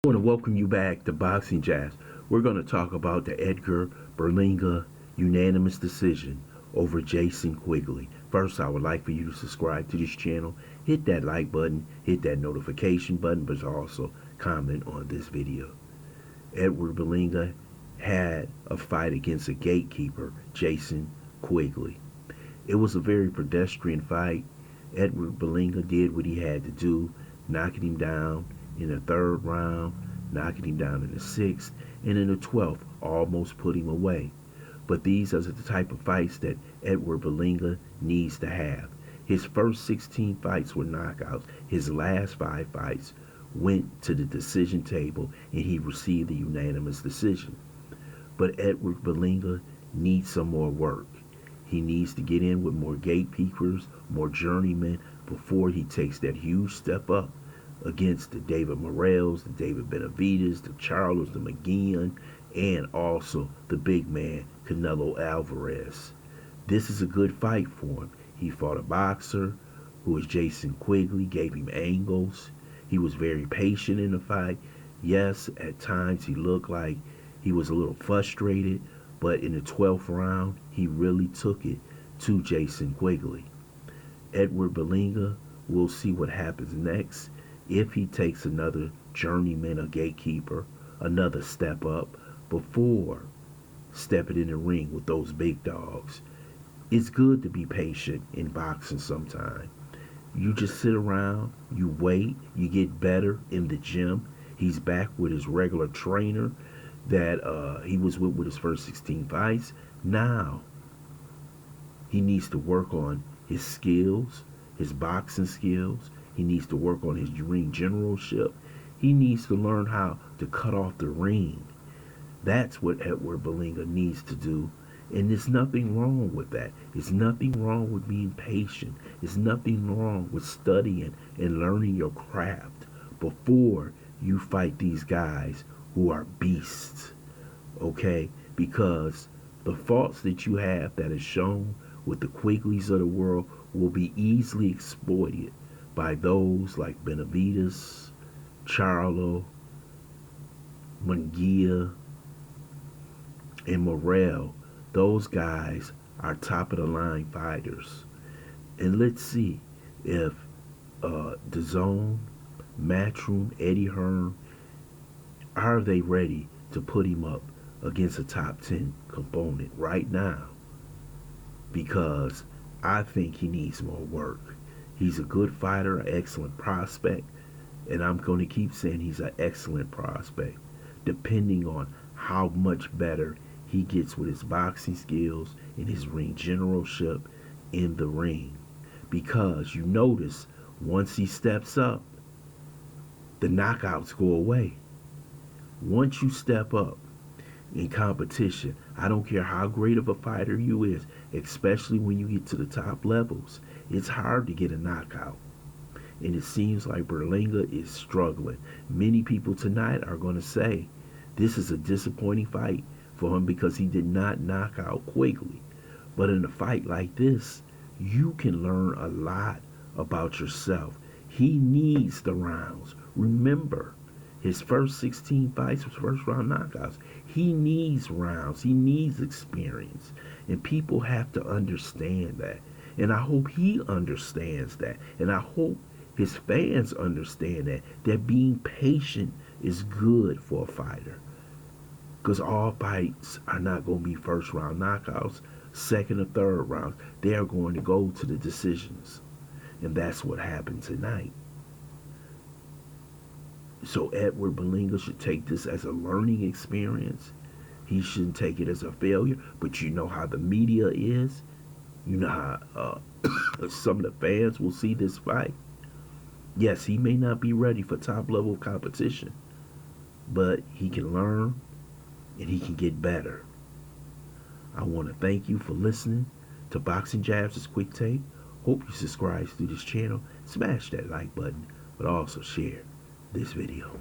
I want to welcome you back to Boxing Jazz. We're going to talk about the Edgar Berlanga unanimous decision over Jason Quigley. First, I would like for you to subscribe to this channel, hit that like button, hit that notification button, but also comment on this video. Edgar Berlanga had a fight against a gatekeeper, Jason Quigley. It was a very pedestrian fight. Edgar Berlanga did what he had to do, knocking him down in the third round, knocking him down in the sixth, and in the 12th, almost put him away. But these are the type of fights that Edgar Berlanga needs to have. His first 16 fights were knockouts. His last 5 fights went to the decision table, and he received the unanimous decision. But Edgar Berlanga needs some more work. He needs to get in with more gatekeepers, more journeymen, before he takes that huge step up against the David Morrells, the David Benavidez, the Charlos, the McGinn, and also the big man, Canelo Alvarez. This is a good fight for him. He fought a boxer who was Jason Quigley, gave him angles. He was very patient in the fight. Yes, at times he looked like he was a little frustrated, but in the 12th round, he really took it to Jason Quigley. Edgar Berlanga, we'll see what happens next. If he takes another journeyman or gatekeeper, another step up before stepping in the ring with those big dogs. It's good to be patient in boxing sometimes. You just sit around, you wait, you get better in the gym. He's back with his regular trainer that he was with his first 16 fights. Now, he needs to work on his skills, his boxing skills. He needs to work on his ring generalship. He needs to learn how to cut off the ring. That's what Edgar Berlanga needs to do. And there's nothing wrong with that. There's nothing wrong with being patient. There's nothing wrong with studying and learning your craft before you fight these guys who are beasts. Okay? Because the faults that you have that is shown with the Quigleys of the world will be easily exploited by those like Benavidez, Charlo, Munguia, and Morrell. Those guys are top of the line fighters. And let's see if DAZN, Matchroom, Eddie Hearn, are they ready to put him up against a top 10 component right now? Because I think he needs more work. He's a good fighter, an excellent prospect, and I'm going to keep saying he's an excellent prospect, depending on how much better he gets with his boxing skills and his ring generalship in the ring. Because you notice, once he steps up, the knockouts go away. Once you step up in competition, I don't care how great of a fighter you is, especially when you get to the top levels, it's hard to get a knockout. And it seems like Berlanga is struggling. Many people tonight are going to say this is a disappointing fight for him because he did not knock out Quigley. But in a fight like this, you can learn a lot about yourself. He needs the rounds. Remember, his first 16 fights was first round knockouts. He needs rounds. He needs experience. And people have to understand that. And I hope he understands that. And I hope his fans understand that being patient is good for a fighter. Because all fights are not going to be first round knockouts, second or third rounds. They are going to go to the decisions. And that's what happened tonight. So Edgar Berlanga should take this as a learning experience. He shouldn't take it as a failure. But you know how the media is. You know how some of the fans will see this fight. Yes, he may not be ready for top level competition, but he can learn and he can get better. I want to thank you for listening to Boxing Jabs' Quick Take. Hope you subscribe to this channel. Smash that like button, but also share this video.